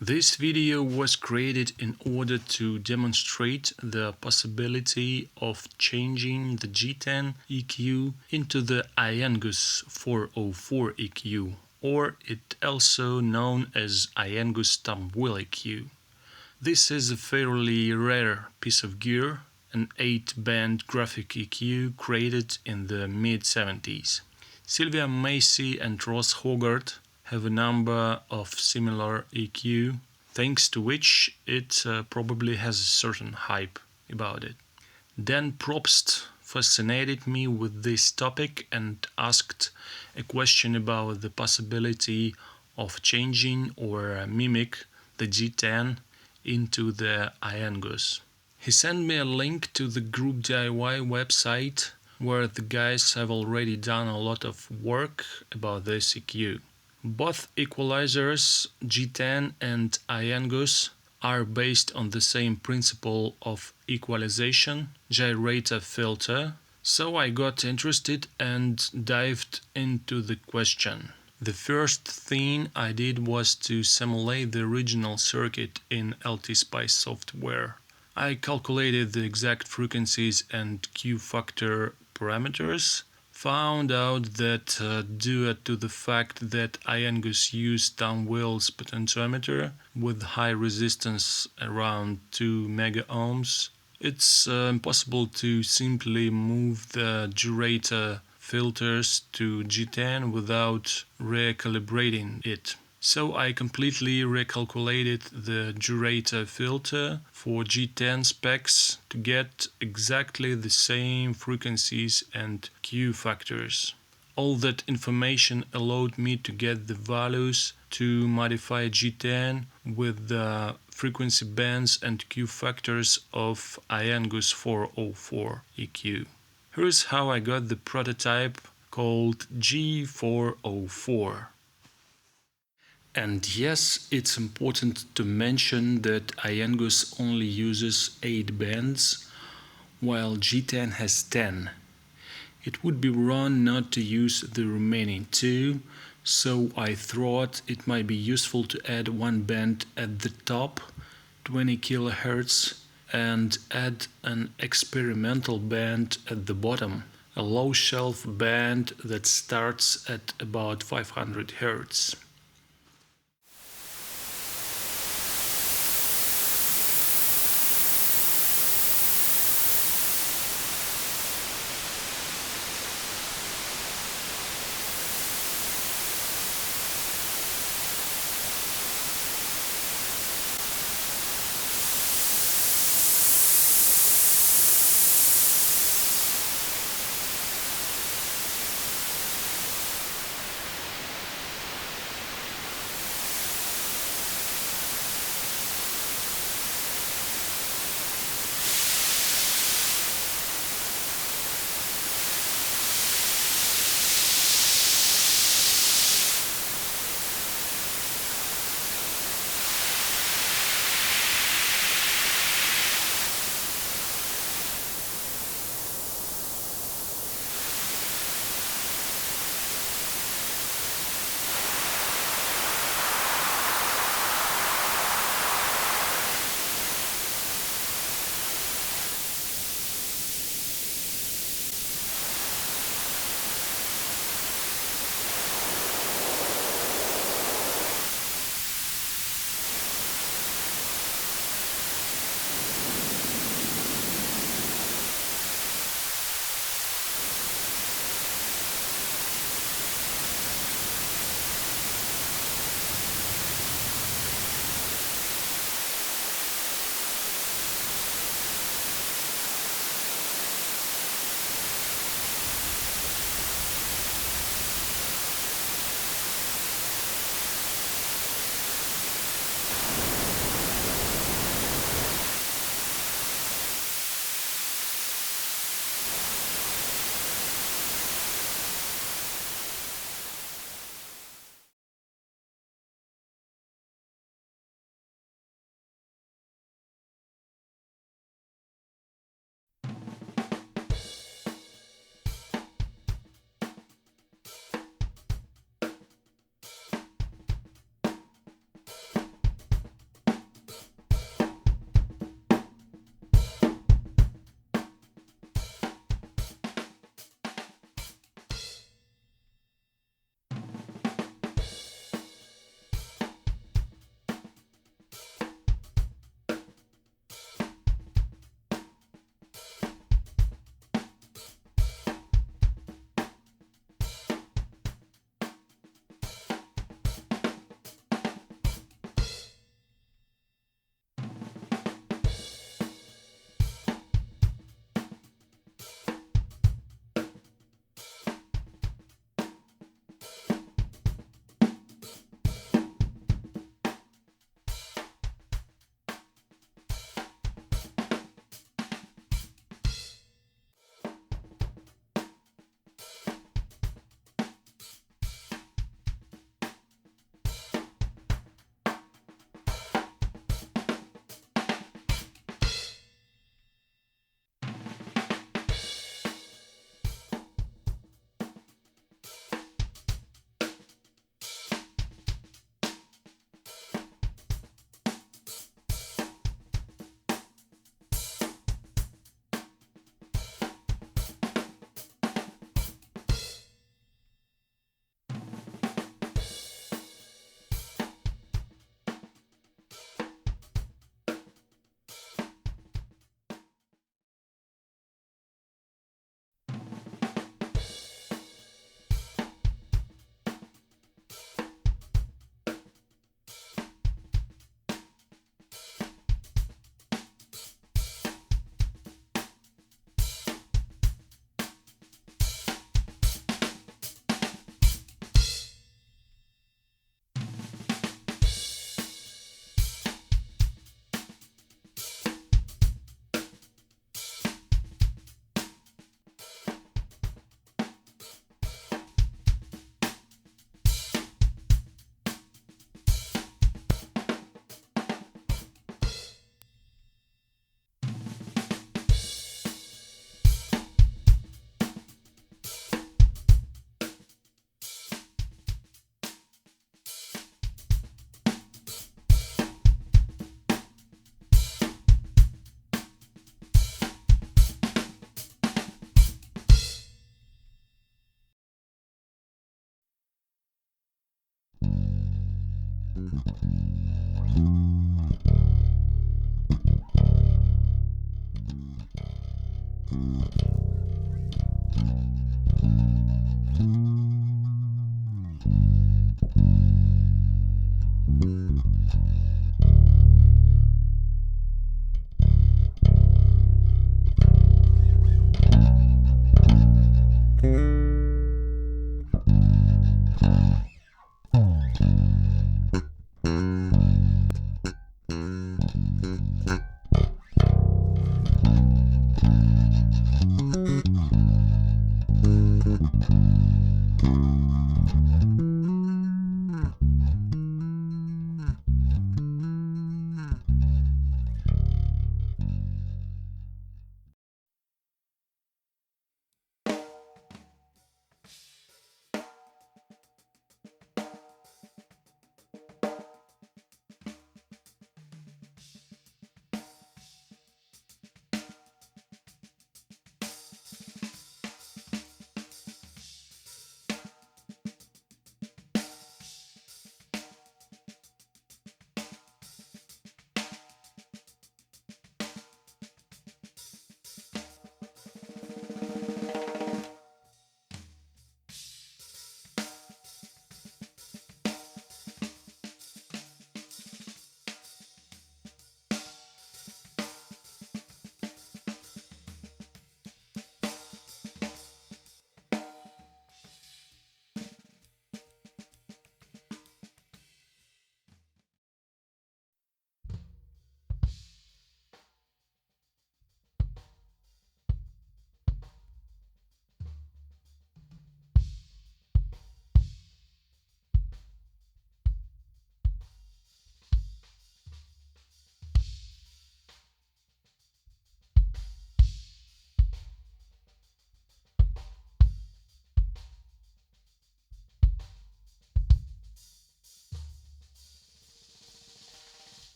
This video was created in order to demonstrate the possibility of changing the G.TEN EQ into the Aengus 404 EQ, or it also known as Aengus thumbwheel EQ. This is a fairly rare piece of gear, an 8-band graphic EQ created in the mid-70s. Sylvia Macy and Ross Hogarth have a number of similar EQ, thanks to which it probably has a certain hype about it. Dan Probst fascinated me with this topic and asked a question about the possibility of changing or mimic the G.TEN into the Aengus. He sent me a link to the group DIY website where the guys have already done a lot of work about this EQ. Both equalizers, G.TEN and Aengus, are based on the same principle of equalization, Gyrator filter, so I got interested and dived into the question. The first thing I did was to simulate the original circuit in LT-Spice software. I calculated the exact frequencies and Q factor parameters, found out that due to the fact that Aengus used thumbwheel's potentiometer with high resistance around 2 mega ohms, it's impossible to simply move the Gyrator filters to G.TEN without recalibrating it. So I completely recalculated the Gyrator filter for G.TEN specs to get exactly the same frequencies and Q factors. All that information allowed me to get the values to modify G.TEN with the frequency bands and Q factors of Aengus 404 EQ. Here's how I got the prototype called G.404. And yes, it's important to mention that Aengus only uses 8 bands, while G.TEN has 10. It would be wrong not to use the remaining 2, so I thought it might be useful to add one band at the top, 20 kHz, and add an experimental band at the bottom, a low shelf band that starts at about 500 Hz.